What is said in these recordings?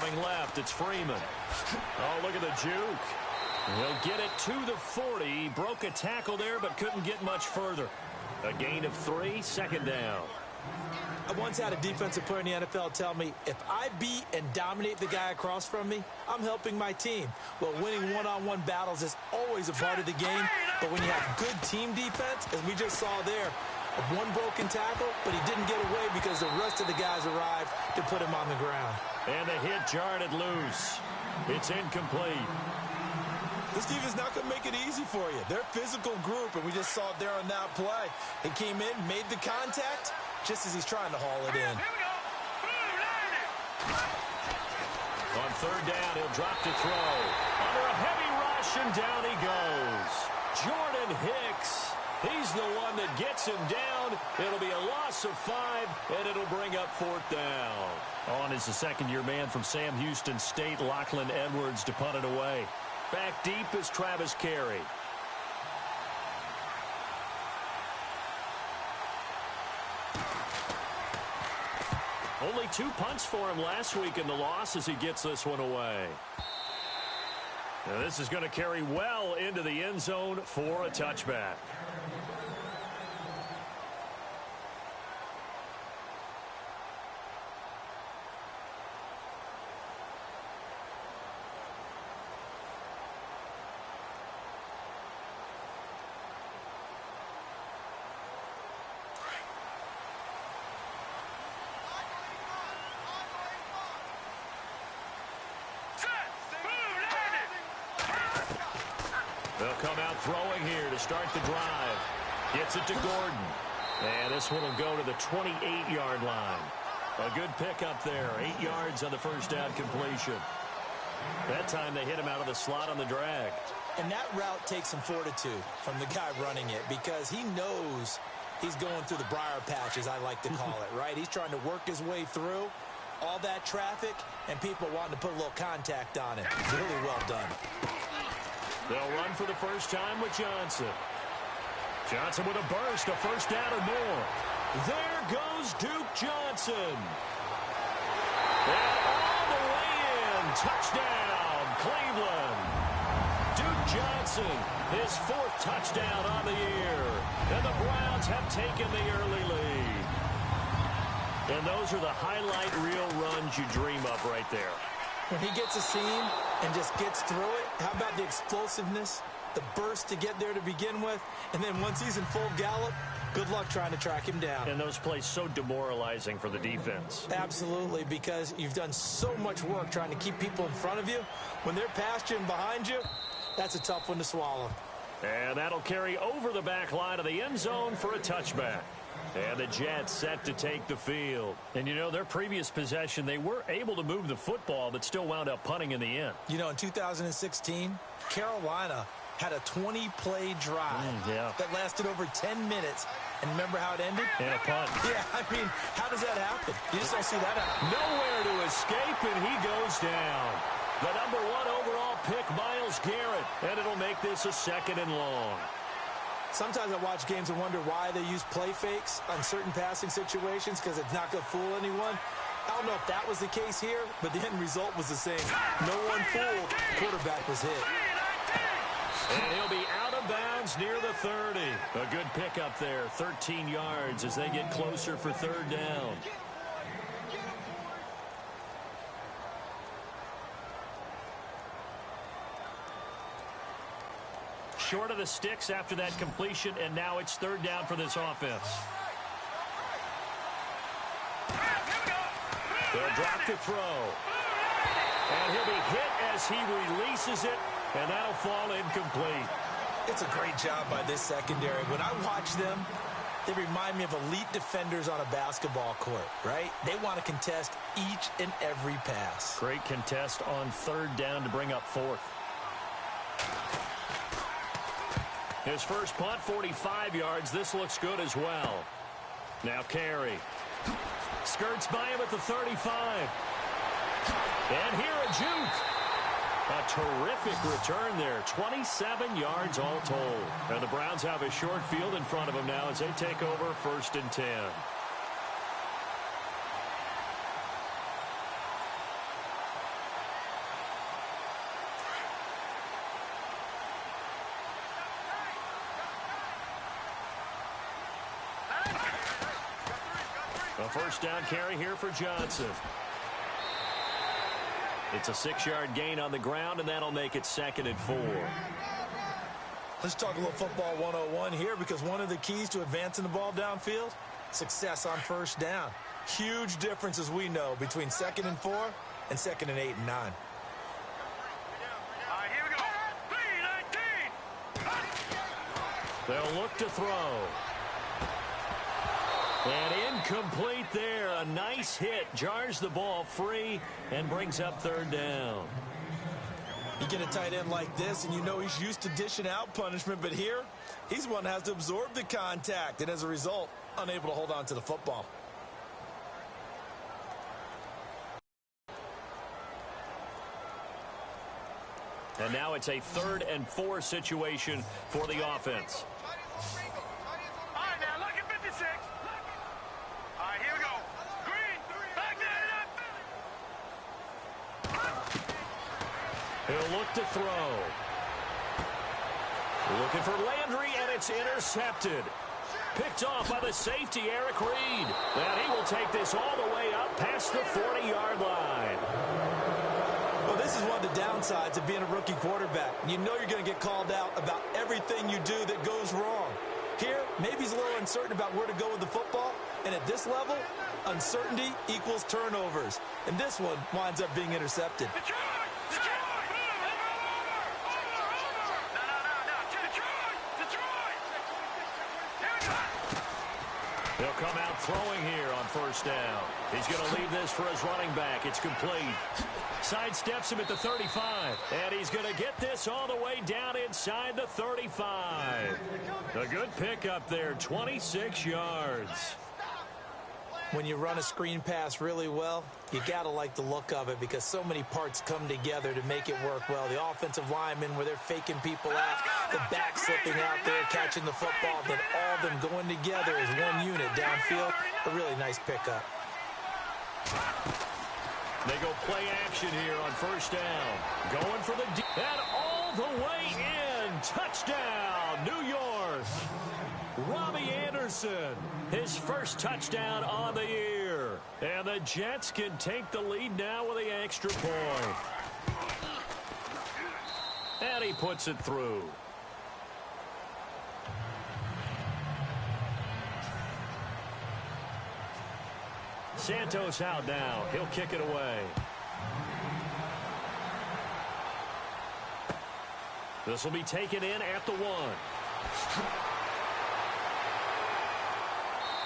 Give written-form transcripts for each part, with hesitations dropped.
Coming left, it's Freeman. Oh, look at the juke. He'll get it to the 40. Broke a tackle there, but couldn't get much further. A gain of 3, second down. I once had a defensive player in the NFL tell me, if I beat and dominate the guy across from me, I'm helping my team. Well, winning one-on-one battles is always a part of the game, but when you have good team defense, as we just saw there, one broken tackle, but he didn't get away because the rest of the guys arrived to put him on the ground. And the hit jarred it loose. It's incomplete. This defense is not going to make it easy for you. They're a physical group, and we just saw it there on that play. He came in, made the contact, just as he's trying to haul it in. On third down, he'll drop to throw. Under a heavy rush, and down he goes. Jordan Hicks. He's the one that gets him down. It'll be a loss of 5, and it'll bring up fourth down. On is the second-year man from Sam Houston State, Lachlan Edwards, to punt it away. Back deep is Travis Carey. Only 2 punts for him last week in the loss as he gets this one away. Now this is going to carry well into the end zone for a touchback. They'll come out throwing here to start the drive. Gets it to Gordon. And this one will go to the 28-yard line. A good pickup there. 8 yards on the first down completion. That time they hit him out of the slot on the drag. And that route takes some fortitude from the guy running it because he knows he's going through the briar patch, as I like to call it, right? He's trying to work his way through all that traffic and people wanting to put a little contact on it. Really well done. They'll run for the first time with Johnson. Johnson with a burst, a first down or more. There goes Duke Johnson. And all the way in. Touchdown, Cleveland. Duke Johnson, his 4th touchdown on the year. And the Browns have taken the early lead. And those are the highlight reel runs you dream of right there. When he gets a seam and just gets through it, how about the explosiveness, the burst to get there to begin with, and then once he's in full gallop, good luck trying to track him down. And those plays so demoralizing for the defense. Absolutely, because you've done so much work trying to keep people in front of you. When they're past you and behind you, that's a tough one to swallow. And that'll carry over the back line of the end zone for a touchback. And the Jets set to take the field. And, you know, their previous possession, they were able to move the football, but still wound up punting in the end. You know, in 2016, Carolina had a 20-play drive that lasted over 10 minutes. And remember how it ended? And a punt. Yeah, I mean, how does that happen? You just don't see that happen. Nowhere to escape, and he goes down. The number 1 overall pick, Myles Garrett. And it'll make this a 2nd and long. Sometimes I watch games and wonder why they use play fakes on certain passing situations because it's not going to fool anyone. I don't know if that was the case here, but the end result was the same. No one fooled. Quarterback was hit. And he'll be out of bounds near the 30. A good pickup there, 13 yards as they get closer for third down. Short of the sticks after that completion, and now it's third down for this offense. They'll drop to throw. And he'll be hit as he releases it, and that'll fall incomplete. It's a great job by this secondary. When I watch them, they remind me of elite defenders on a basketball court, right? They want to contest each and every pass. Great contest on third down to bring up 4th. His first punt, 45 yards. This looks good as well. Now Carey. Skirts by him at the 35. And here a juke. A terrific return there. 27 yards all told. And the Browns have a short field in front of them now as they take over 1st and 10. A first down carry here for Johnson. It's a 6-yard gain on the ground, and that'll make it 2nd and 4. Let's talk a little football 101 here, because one of the keys to advancing the ball downfield, success on first down. Huge difference, as we know, between 2nd and 4 and 2nd and 8 and 9. All right, here we go. 3-19. They'll look to throw. And incomplete there. A nice hit. Jars the ball free and brings up 3rd down. You get a tight end like this, and you know he's used to dishing out punishment, but here, he's one that has to absorb the contact, and as a result, unable to hold on to the football. And now it's a 3rd and 4 situation for the offense. All right, now look at 56. All right, here we go. Green, back there. He'll look to throw. Looking for Landry, and it's intercepted. Picked off by the safety, Eric Reed. And he will take this all the way up past the 40-yard line. Well, this is one of the downsides of being a rookie quarterback. You know you're going to get called out about everything you do that goes wrong. Here, maybe he's a little uncertain about where to go with the football. And at this level, uncertainty equals turnovers. And this one winds up being intercepted. He'll come out throwing here on first down. He's going to leave this for his running back. It's complete. Sidesteps him at the 35. And he's going to get this all the way down inside the 35. A good pickup there, 26 yards. When you run a screen pass really well, you got to like the look of it, because so many parts come together to make it work well. The offensive linemen, where they're faking people out, the back slipping out there, catching the football, then all of them going together as one unit downfield. A really nice pickup. They go play action here on first down. Going for the deep. And all the way in. Touchdown, New York. Robbie Anderson, his first touchdown on the year. And the Jets can take the lead now with the extra point. And he puts it through. Santos out now. He'll kick it away. This will be taken in at the 1.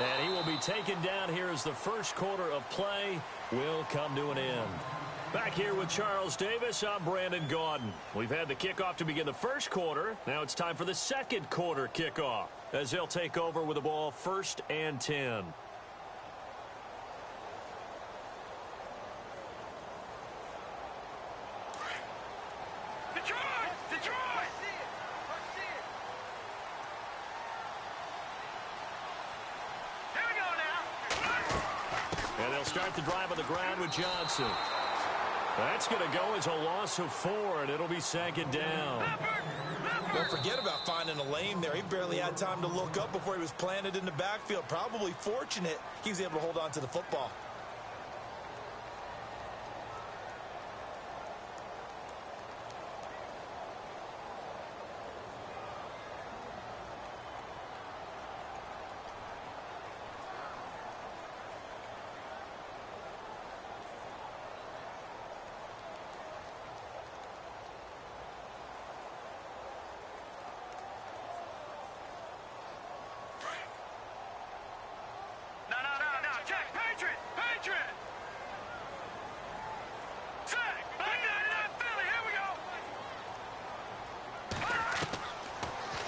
And he will be taken down here as the first quarter of play will come to an end. Back here with Charles Davis, I'm Brandon Gaudin. We've had the kickoff to begin the first quarter. Now it's time for the second quarter kickoff, as they'll take over with the ball 1st and 10. Start the drive on the ground with Johnson. That's going to go as a loss of 4, and it'll be 2nd down. Don't forget about finding a lane there. He barely had time to look up before he was planted in the backfield. Probably fortunate he was able to hold on to the football.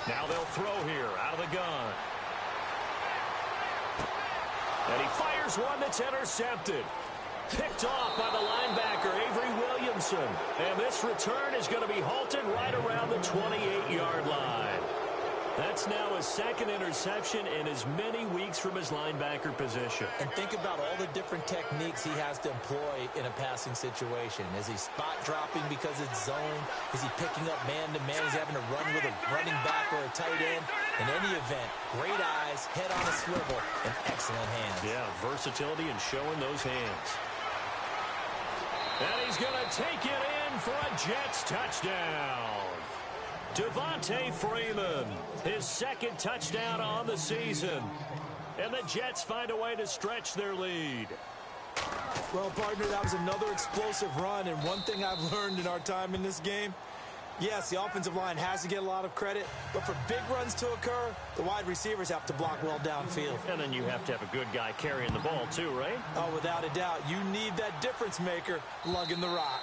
Now they'll throw here out of the gun. And he fires one that's intercepted. Picked off by the linebacker, Avery Williamson. And this return is going to be halted right around the 28-yard line. That's now his 2nd interception in as many weeks from his linebacker position. And think about all the different techniques he has to employ in a passing situation. Is he spot dropping because it's zone? Is he picking up man-to-man? Is he having to run with a running back or a tight end? In any event, great eyes, head on his swivel and excellent hands. Yeah, versatility and showing those hands. And he's going to take it in for a Jets touchdown. Devontae Freeman, his second touchdown on the season. And the Jets find a way to stretch their lead. Well, partner, that was another explosive run, and one thing I've learned in our time in this game, yes, the offensive line has to get a lot of credit, but for big runs to occur, the wide receivers have to block well downfield. And then you have to have a good guy carrying the ball too, right? Oh, without a doubt. You need that difference maker lugging the rock.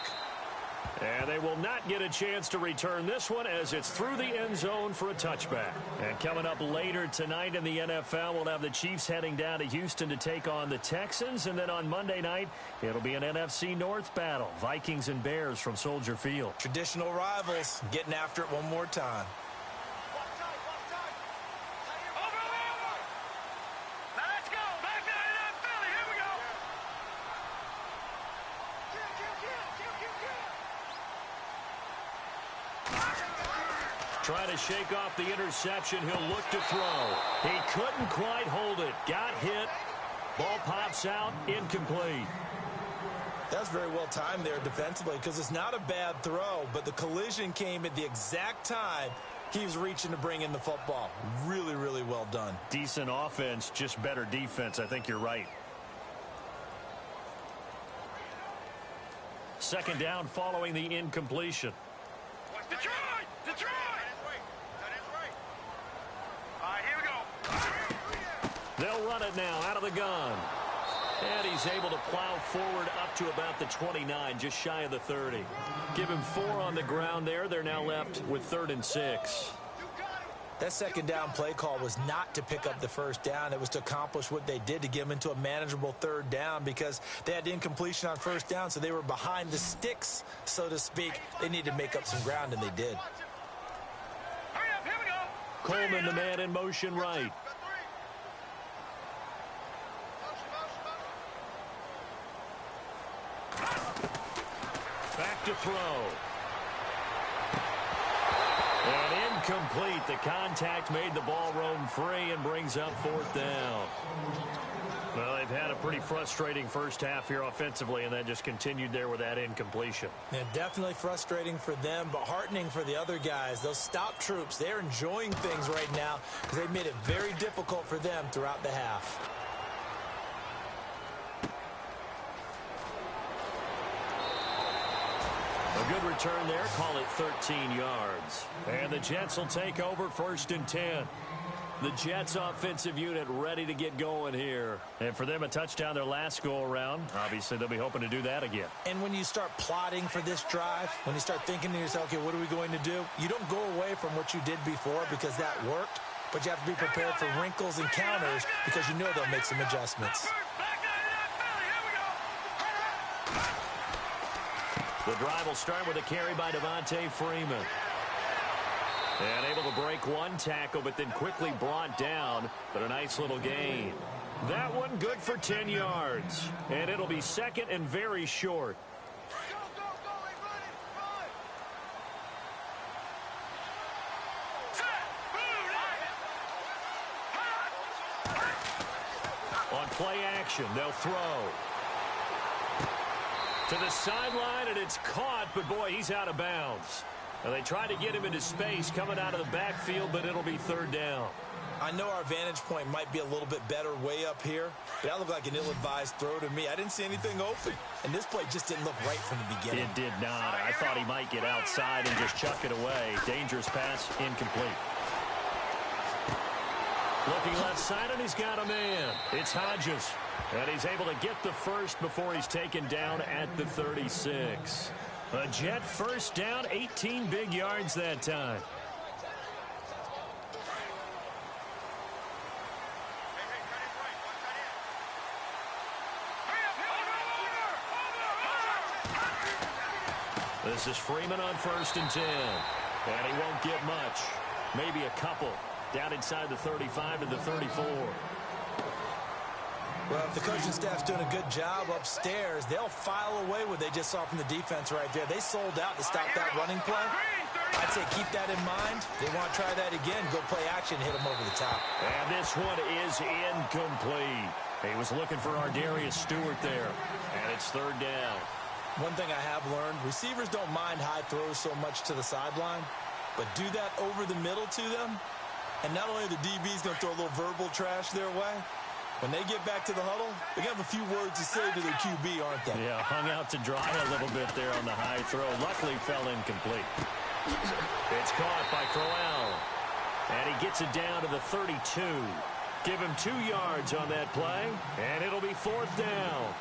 And they will not get a chance to return this one as it's through the end zone for a touchback. And coming up later tonight in the NFL, we'll have the Chiefs heading down to Houston to take on the Texans. And then on Monday night, it'll be an NFC North battle. Vikings and Bears from Soldier Field. Traditional rivals getting after it one more time. Trying to shake off the interception. He'll look to throw. He couldn't quite hold it. Got hit. Ball pops out. Incomplete. That's very well timed there defensively because it's not a bad throw, but the collision came at the exact time he was reaching to bring in the football. Really, really well done. Decent offense, just better defense. I think you're right. Second down following the incompletion. Detroit! Detroit! All right, here we go. They'll run it now out of the gun. And he's able to plow forward up to about the 29, just shy of the 30. Give him 4 on the ground there. They're now left with 3rd and 6. That second down play call was not to pick up the first down. It was to accomplish what they did to get them into a manageable 3rd down because they had incompletion on first down, so they were behind the sticks, so to speak. They needed to make up some ground, and they did. Hurry up, here we go. Coleman, the man in motion right. Back to throw. And incomplete. The contact made the ball roam free and brings up 4th down. Well, they've had a pretty frustrating first half here offensively, and then just continued there with that incompletion. Yeah, definitely frustrating for them, but heartening for the other guys. Those stop troops, they're enjoying things right now because they've made it very difficult for them throughout the half. A good return there. Call it 13 yards. And the Jets will take over 1st and 10. The Jets offensive unit ready to get going here. And for them, a touchdown their last go-around. Obviously, they'll be hoping to do that again. And when you start plotting for this drive, when you start thinking to yourself, okay, what are we going to do? You don't go away from what you did before because that worked, but you have to be prepared for wrinkles and counters because you know they'll make some adjustments. The drive will start with a carry by Devontae Freeman. And able to break one tackle, but then quickly brought down. But a nice little gain. That one good for 10 yards. And it'll be 2nd and very short. On play action, they'll throw. To the sideline, and it's caught, but boy, he's out of bounds. And they tried to get him into space coming out of the backfield, but it'll be 3rd down. I know our vantage point might be a little bit better way up here, but that looked like an ill-advised throw to me. I didn't see anything open, and this play just didn't look right from the beginning. It did not. I thought he might get outside and just chuck it away. Dangerous pass, incomplete. Looking left side, and he's got a man. It's Hodges. And he's able to get the first before he's taken down at the 36. A Jet first down, 18 big yards that time. This is Freeman on 1st and 10. And he won't get much. Maybe a couple. Down inside the 35 to the 34. Well, if the coaching staff's doing a good job upstairs, they'll file away what they just saw from the defense right there. They sold out to stop that running play. I'd say keep that in mind. They want to try that again. Go play action, hit them over the top. And this one is incomplete. He was looking for Ardarius Stewart there. And it's third down. One thing I have learned, receivers don't mind high throws so much to the sideline, but do that over the middle to them, and not only are the DBs going to throw a little verbal trash their way, when they get back to the huddle, they have a few words to say to their QB, aren't they? Yeah, hung out to dry a little bit there on the high throw. Luckily fell incomplete. It's caught by Crowell. And he gets it down to the 32. Give him 2 yards on that play, and it'll be fourth down.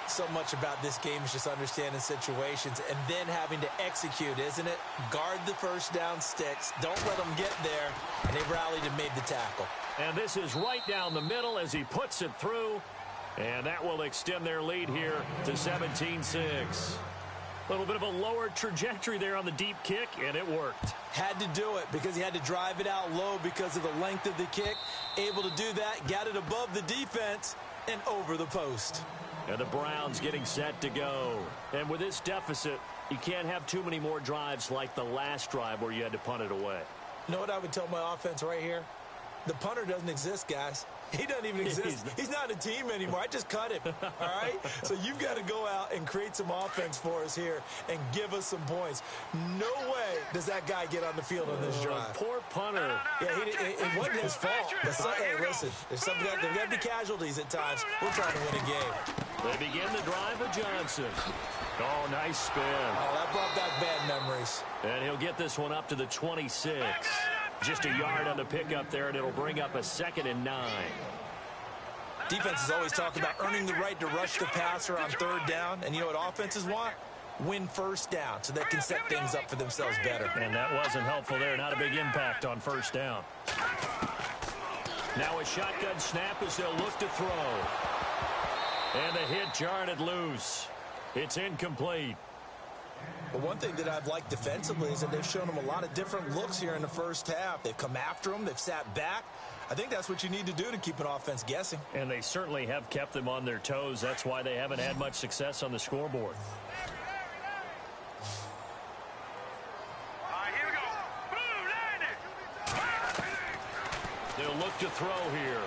So much about this game is just understanding situations and then having to execute, isn't it? Guard the first down sticks. Don't let them get there. And they rallied and made the tackle. And this is right down the middle as he puts it through. And that will extend their lead here to 17-6. A little bit of a lower trajectory there on the deep kick, and it worked. Had to do it because he had to drive it out low because of the length of the kick. Able to do that, got it above the defense and over the post. And the Browns getting set to go. And with this deficit, you can't have too many more drives like the last drive where you had to punt it away. You know what I would tell my offense right here? The punter doesn't exist, guys. He doesn't even exist. He's not a team anymore. I just cut him, all right? So you've got to go out and create some offense for us here and give us some points. No way does that guy get on the field on this drive. Poor punter. Yeah, it wasn't his fault. But hey, listen, there's got to be casualties at times. We're trying to win a game. They begin the drive with Johnson. Oh, nice spin. Oh, that brought back bad memories. And he'll get this one up to the 26. Just a yard on the pickup there, and it'll bring up a 2nd and 9. Defenses always talk about earning the right to rush the passer on third down. And you know what offenses want? Win first down so they can set things up for themselves better. And that wasn't helpful there. Not a big impact on first down. Now a shotgun snap as they'll look to throw. And the hit jarred it loose. It's incomplete. But one thing that I've liked defensively is that they've shown them a lot of different looks here in the first half. They've come after them. They've sat back. I think that's what you need to do to keep an offense guessing. And they certainly have kept them on their toes. That's why they haven't had much success on the scoreboard. Here we go. Blue, They'll look to throw here.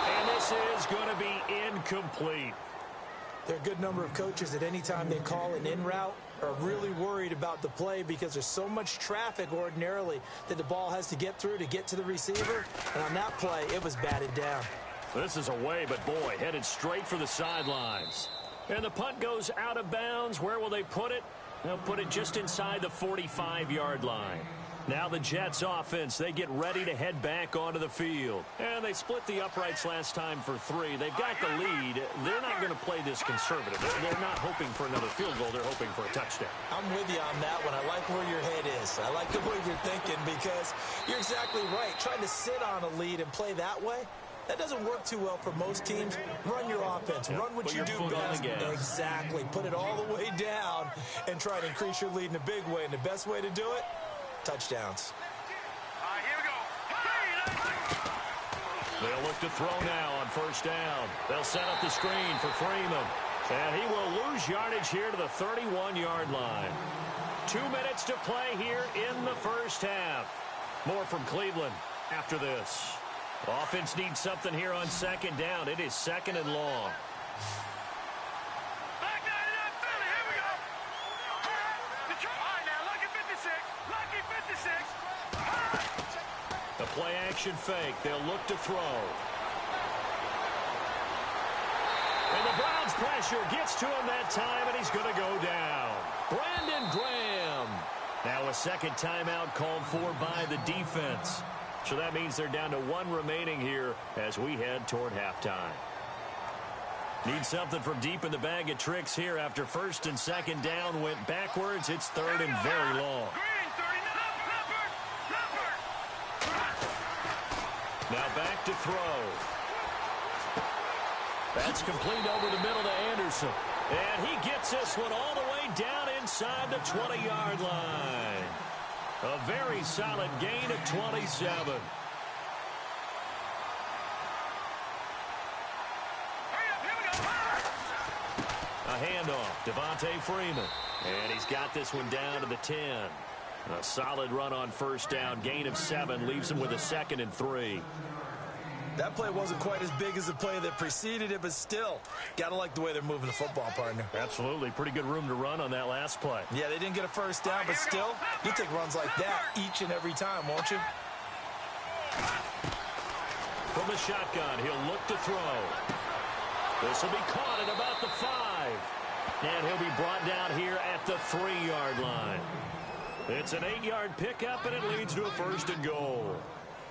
And this is going to be incomplete. There are a good number of coaches at any time they call an in route are really worried about the play because there's so much traffic ordinarily that the ball has to get through to get to the receiver. And on that play, it was batted down. This is away, but boy, headed straight for the sidelines. And the punt goes out of bounds. Where will they put it? They'll put it just inside the 45-yard line. Now the Jets offense, they get ready to head back onto the field. And they split the uprights last time for 3. They've got the lead. They're not going to play this conservative. They're not hoping for another field goal. They're hoping for a touchdown. I'm with you on that one. I like where your head is. I like the way you're thinking because you're exactly right. Trying to sit on a lead and play that way, that doesn't work too well for most teams. Run your offense. Yep. Run what Put you your do foot on best. the gas. Exactly. Put it all the way down and try to increase your lead in a big way. And the best way to do it, touchdowns. Here we go. They'll look to throw now on first down. They'll set up the screen for Freeman. And he will lose yardage here to the 31-yard line. 2 minutes to play here in the first half. More from Cleveland after this. Offense needs something here on second down. It is 2nd and long. Back 99 Philly. Here we go. Detroit. All right, now, lucky 56. Lucky 56. The play action fake. They'll look to throw. And the Browns pressure gets to him that time, and he's going to go down. Brandon Graham. Now a second timeout called for by the defense. So that means they're down to 1 remaining here as we head toward halftime. Need something from deep in the bag of tricks here after first and second down went backwards. It's 3rd and very long. Green, 39. Now back to throw. That's complete over the middle to Anderson. And he gets this one all the way down inside the 20-yard line. A very solid gain of 27. A handoff. Devontae Freeman. And he's got this one down to the 10. A solid run on first down. Gain of 7 leaves him with a 2nd and 3. That play wasn't quite as big as the play that preceded it, but still, got to like the way they're moving the football, partner. Absolutely. Pretty good room to run on that last play. Yeah, they didn't get a first down, but still, you take runs like that each and every time, won't you? From the shotgun, he'll look to throw. This will be caught at about the 5. And he'll be brought down here at the 3-yard line. It's an 8-yard pickup, and it leads to a 1st and goal.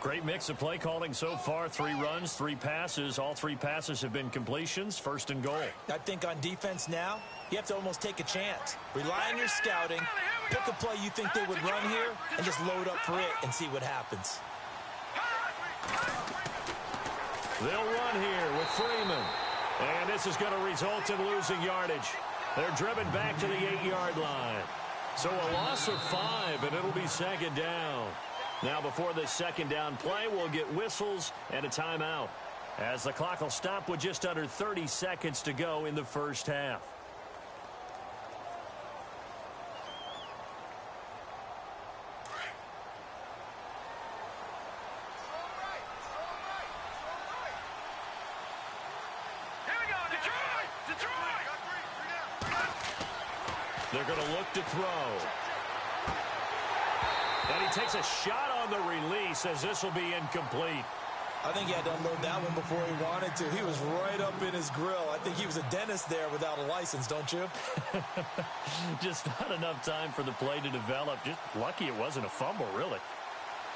Great mix of play calling so far. 3 runs, 3 passes. All 3 passes have been completions. 1st and goal. I think on defense now, you have to almost take a chance. Rely on your scouting. Pick a play you think they would run here and just load up for it and see what happens. They'll run here with Freeman. And this is going to result in losing yardage. They're driven back to the 8-yard line. So a loss of 5, and it'll be 2nd down. Now before this 2nd down play, we'll get whistles and a timeout, as the clock will stop with just under 30 seconds to go in the first half. Here we go, Detroit! They're going to look to throw. And he takes a shot on the release, as this will be incomplete. I think he had to unload that one before he wanted to. He was right up in his grill. I think he was a dentist there without a license, don't you? Just not enough time for the play to develop. Just lucky it wasn't a fumble, really.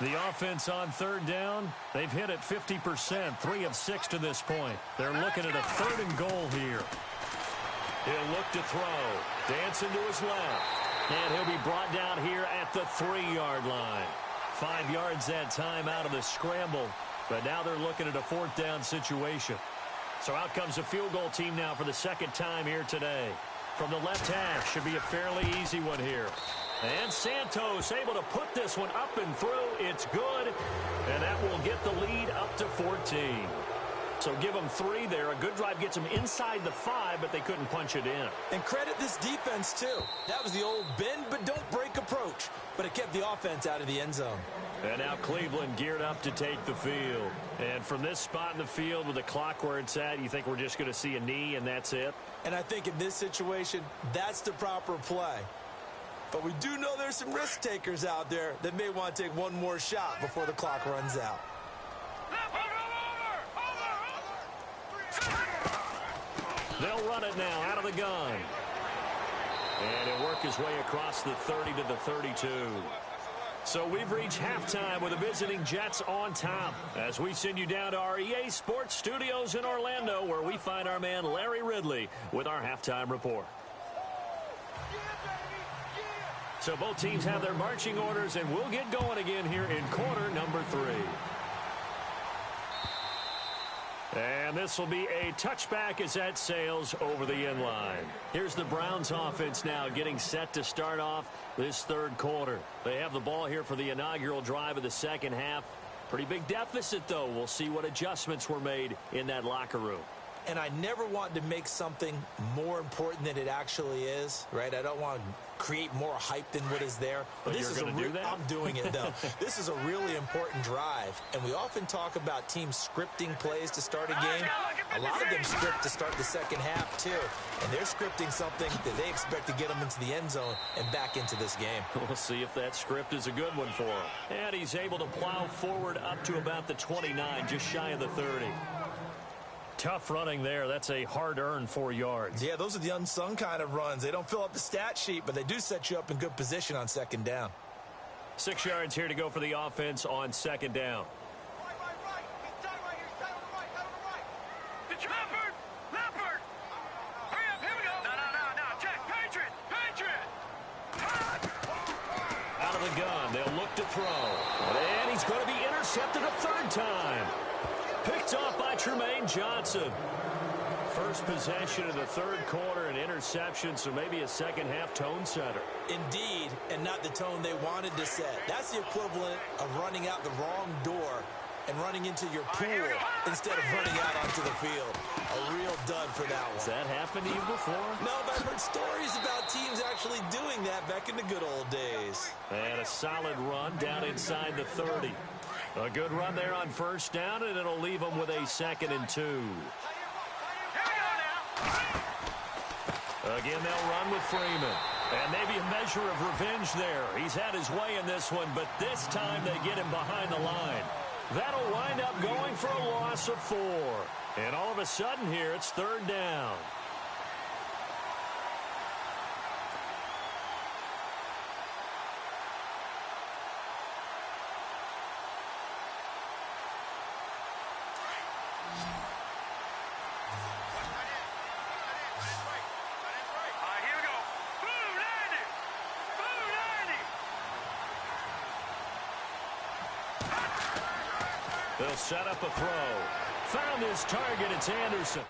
The offense on 3rd down, they've hit it 50%, 3 of 6 to this point. They're looking at a 3rd and goal here. He'll look to throw. Dancing to his left. And he'll be brought down here at the 3-yard line. 5 yards that time out of the scramble. But now they're looking at a 4th down situation. So out comes a field goal team now for the 2nd time here today. From the left half, should be a fairly easy one here. And Santos able to put this one up and through. It's good. And that will get the lead up to 14. So give them 3 there. A good drive gets them inside the 5, but they couldn't punch it in. And credit this defense, too. That was the old bend but don't break approach. But it kept the offense out of the end zone. And now Cleveland geared up to take the field. And from this spot in the field with the clock where it's at, you think we're just going to see a knee and that's it? And I think in this situation, that's the proper play. But we do know there's some risk takers out there that may want to take one more shot before the clock runs out. They'll run it now out of the gun. And he'll work his way across the 30 to the 32. So we've reached halftime with the visiting Jets on top, as we send you down to our EA Sports Studios in Orlando, where we find our man Larry Ridley with our halftime report. So both teams have their marching orders, and we'll get going again here in quarter number 3. And this will be a touchback as that sails over the end line. Here's the Browns offense now getting set to start off this 3rd quarter. They have the ball here for the inaugural drive of the 2nd half. Pretty big deficit, though. We'll see what adjustments were made in that locker room. And I never want to make something more important than it actually is, right? I don't want to create more hype than what is there. But this is do that? I'm doing it, though. This is a really important drive. And we often talk about teams scripting plays to start a game. A lot of them script to start the 2nd half, too. And they're scripting something that they expect to get them into the end zone and back into this game. We'll see if that script is a good one for him. And he's able to plow forward up to about the 29, just shy of the 30. Tough running there. That's a hard-earned 4 yards. Yeah, those are the unsung kind of runs. They don't fill up the stat sheet, but they do set you up in good position on 2nd down. 6 yards here to go for the offense on 2nd down. Leopard! Hurry up, here we go! No, check, Patriot! Out of the gun, they'll look to throw. And he's going to be intercepted a 3rd time. Picked off by Tremaine Johnson. First possession of the 3rd quarter, an interception, so maybe a 2nd half tone setter. Indeed, and not the tone they wanted to set. That's the equivalent of running out the wrong door and running into your pool instead of running out onto the field. A real dud for that one. Has that happened to you before? No, but I've heard stories about teams actually doing that back in the good old days. And a solid run down inside the 30. A good run there on first down, and it'll leave them with a 2nd and 2. Again, they'll run with Freeman. And maybe a measure of revenge there. He's had his way in this one, but this time they get him behind the line. That'll wind up going for a loss of 4. And all of a sudden here, it's 3rd down. They'll set up a throw. Found his target. It's Anderson.